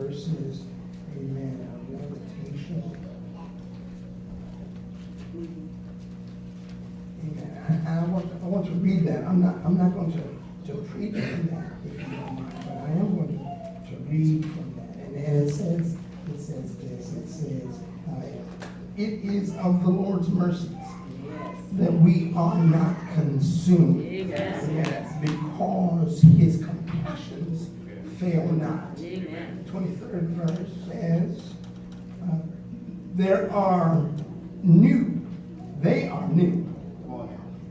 verses, amen, of meditation. Amen. I want to read that. I'm not going to preach from that, if you don't mind, but I am going to read from that. And it says this. It says, it is of the Lord's mercies that we are not consumed. Yes. Because his compassions fail not. Amen. 23rd verse says, they are new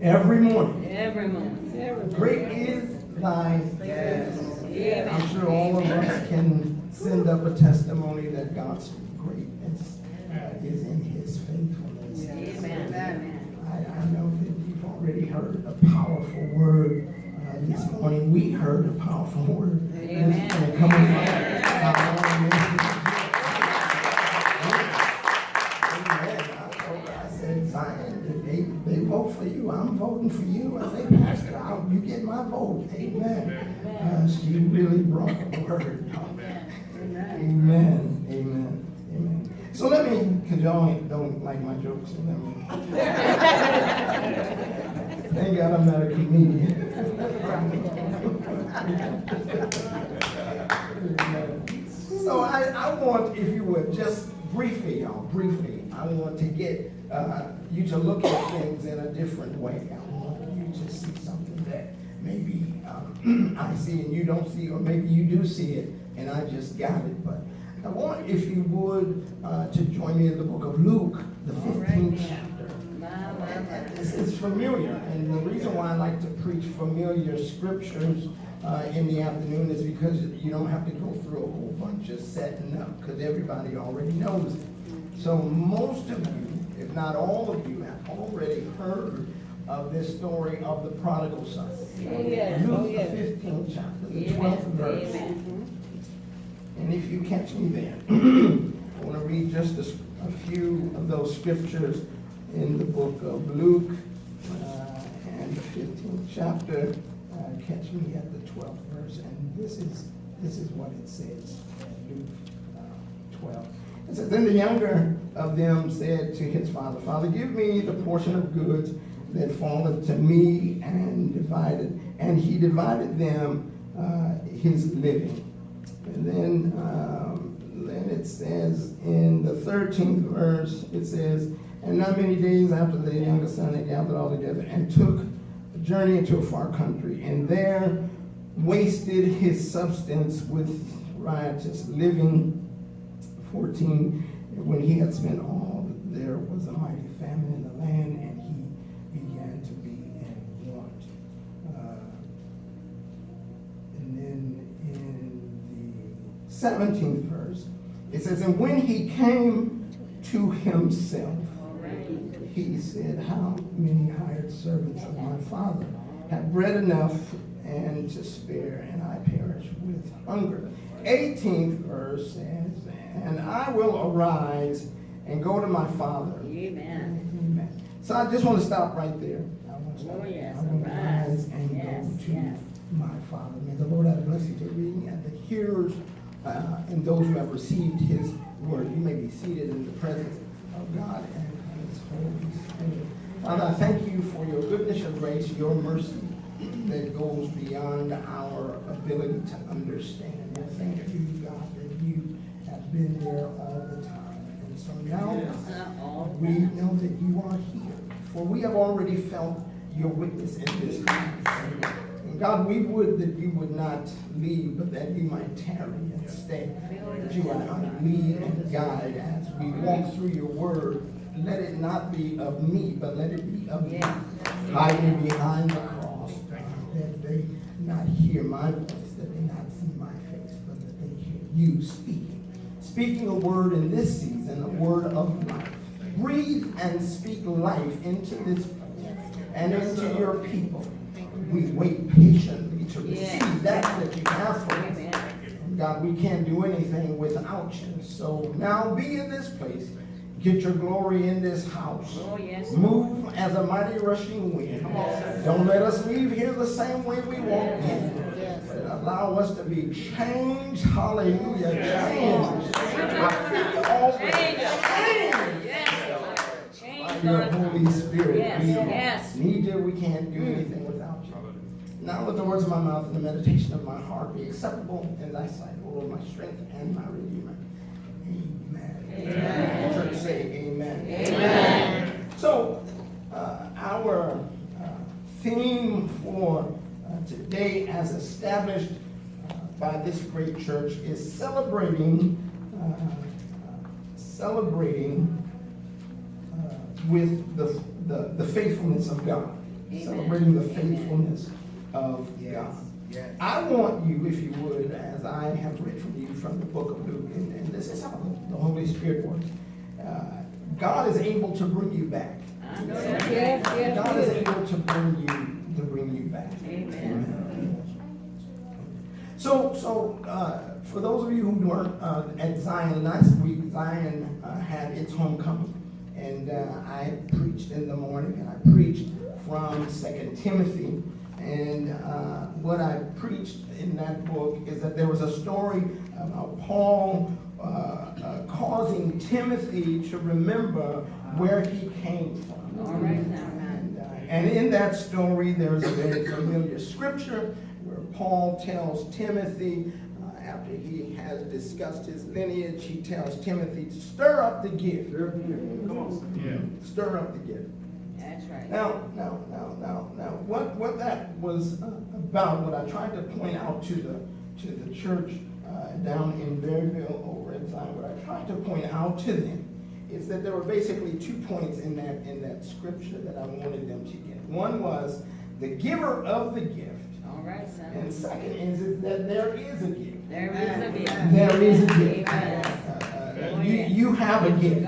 every morning. Every morning. Great is thy faithfulness. I'm sure all of us can send up a testimony that God's greatness is in his faithfulness. Amen. I know that you've already heard a powerful word this morning. We heard a powerful word. Amen. Coming from our I said, Zion, if they vote for you, I'm voting for you. I say, Pastor, you get my vote. Amen. She really brought the word. Amen. So let me, because y'all don't like my jokes, so let me. Thank God I'm not a comedian. So I want, if you would, just briefly, I want to get you to look at things in a different way. I want you to see something that maybe I see and you don't see, or maybe you do see it and I just got it. But I want, if you would, to join me in the book of Luke, the 15th chapter. This is familiar, and the reason why I like to preach familiar scriptures in the afternoon is because you don't have to go through a whole bunch of setting up, because everybody already knows it. So most of you, if not all of you, have already heard of this story of the prodigal son. Luke, the 15th chapter, the 12th verse. And if you catch me there, I want to read just a few of those scriptures in the book of Luke and the 15th chapter. Catch me at the 12th verse, and this is what it says. Luke 12. It says, then the younger of them said to his father, Father, give me the portion of goods that falleth to me, and he divided them his living. And then it says in the 13th verse, it says, and not many days after the younger son had gathered all together and took a journey into a far country, and there wasted his substance with riotous living. 14, when he had spent all, there was a mighty famine in the land, and he began to be in want. And then in the 17th verse, it says, and when he came to himself, he said, how many hired servants of my father have bread enough and to spare, and I perish with hunger. 18th verse says, and I will arise and go to my father. Amen. So I just want to stop right there. I want to arise and go to my father. May the Lord have blessed you to reading, and the hearers and those who have received his word. You may be seated in the presence of God and his Holy Spirit. Father, I thank you for your goodness, your grace, your mercy that goes beyond our ability to understand. I thank you, God, that you have been there all the time. And so now we know that you are here, for we have already felt your witness in this house. And God, we would that you would not leave, but that you might tarry and stay. That you might lead and guide as we walk through your word. Let it not be of me, but let it be of you. Hide me behind the cross, that they not hear my voice, that they not see my face, but that they hear you speaking. Speaking a word in this season, a word of life. Breathe and speak life into this place and into your people. We wait patiently to receive that you have for us. God, we can't do anything without you. So now be in this place. Get your glory in this house. Move as a mighty rushing wind. Don't let us leave here the same way we walked in. that allow us to be changed. Hallelujah. Changed. I feel you already. Changed. By your Holy Spirit. We need you. We can't do anything without you. Now let the words of my mouth and the meditation of my heart be acceptable in thy sight, O Lord, my strength and my redeemer. Amen. Amen. Church say amen. Amen. So, our theme for today, as established by this great church, is celebrating with the faithfulness of God. Amen. Celebrating the faithfulness of God. Yes. I want you, if you would, as I have read from you from the book of Luke, and this is how the Holy Spirit works. God is able to bring you back. God is able to bring you back. Amen. So for those of you who weren't at Zion last week, Zion had its homecoming, and I preached in the morning, and I preached from 2 Timothy. And what I preached in that book is that there was a story about Paul causing Timothy to remember where he came from. All right, and in that story, there's a very familiar scripture where Paul tells Timothy, after he has discussed his lineage, he tells Timothy to stir up the gift. Come on. Yeah. Stir up the gift. That's right. Now, what that was about, what I tried to point out to the church down in Berryville over at Zion, what I tried to point out to them is that there were basically 2 points in that scripture that I wanted them to get. One was the giver of the gift. All right, son. And second is that there is a gift. There is a gift. There is a gift. You have a gift.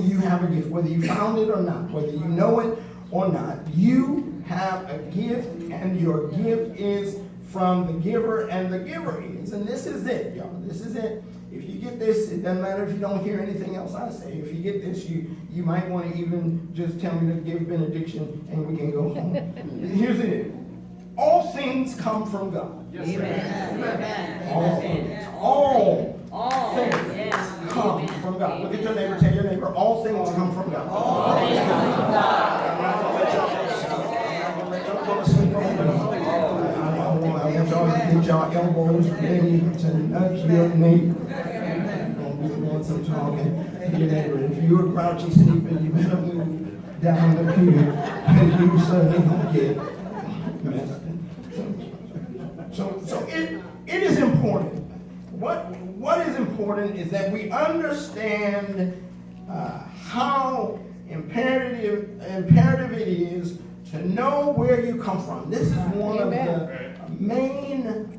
You have a gift. Whether you found it or not, whether you know it or not, you have a gift, and your gift is from the giver, and the giver is, and this is it, y'all. This is it. If you get this, it doesn't matter if you don't hear anything else I say. If you get this, you might want to even just tell me to give benediction, and we can go home. Here's it. All things come from God. Yes, amen. All things. All things come from God. Look at your neighbor. Tell your neighbor, all things come from God. All things come from God. I want y'all to get y'all elbows ready to nudge your neighbor. Don't be doing some talking to your neighbor. If you're a grouchy sleeper, you better move down the pew, and you certainly don't get messed. So it is important. What is important is that we understand how imperative it is to know where you come from. This is one of the main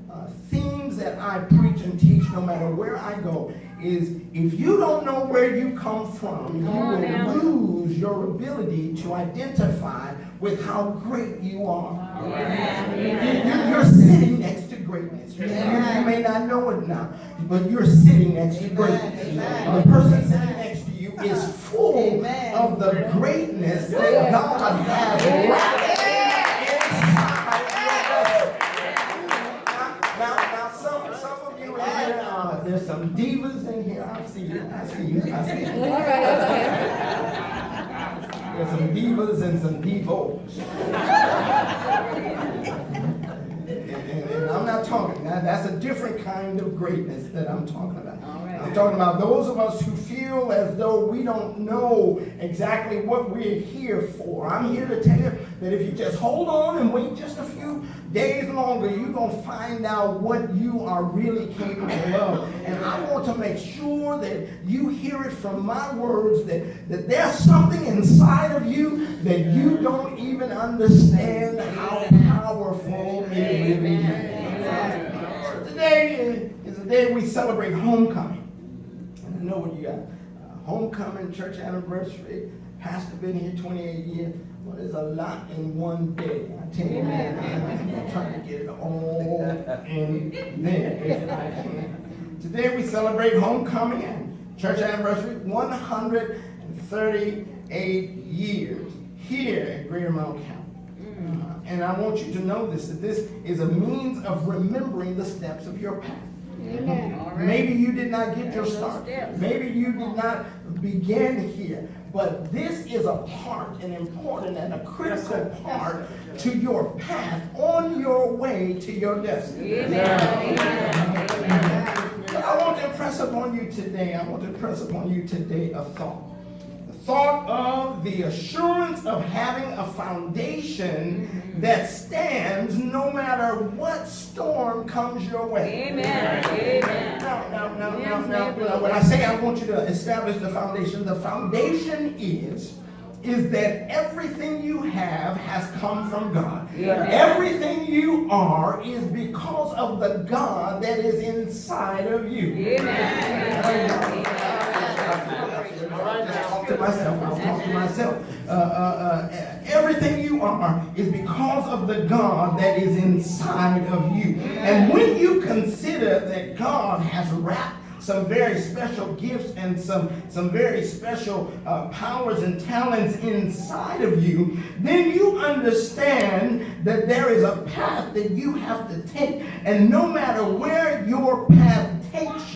themes that I preach and teach no matter where I go, is if you don't know where you come from, you will lose your ability to identify with how great you are. You're sitting next to greatness. You may not know it now, but you're sitting next to greatness. The person sitting next to you is full of the greatness that God has wrapped inside. Now, some of you in here, there's some divas in here. I see you. There's some divas and some divos. And I'm not talking, that's a different kind of greatness that I'm talking about. I'm talking about those of us who feel as though we don't know exactly what we're here for. I'm here to tell you that if you just hold on and wait just a few days longer, you're going to find out what you are really capable of. And I want to make sure that you hear it from my words, that there's something inside of you that you don't even understand how powerful it really is. Today is the day we celebrate homecoming. And I know what you got. Homecoming, church anniversary, pastor been here 28 years. Well, there's a lot in one day. I tell you, man, I'm trying to get it all in there if I can. Today we celebrate homecoming and church anniversary, 138 years here at Greater Mount Calvary. And I want you to know this, that this is a means of remembering the steps of your path. Amen. Maybe you did not get your There's those start. steps. Maybe you did not begin here. But this is a part, an important and a critical part to your path on your way to your destiny. Amen. But I want to impress upon you today, a thought. The thought of the assurance of having a foundation that stands no matter what storm comes your way. Amen. Amen. Now, when I say I want you to establish the foundation is that everything you have has come from God. Amen. Everything you are is because of the God that is inside of you. Amen. I'll talk to myself. Everything you are is because of the God that is inside of you. And when you consider that God has wrapped some very special gifts and some very special powers and talents inside of you, then you understand that there is a path that you have to take. And no matter where your path takes you,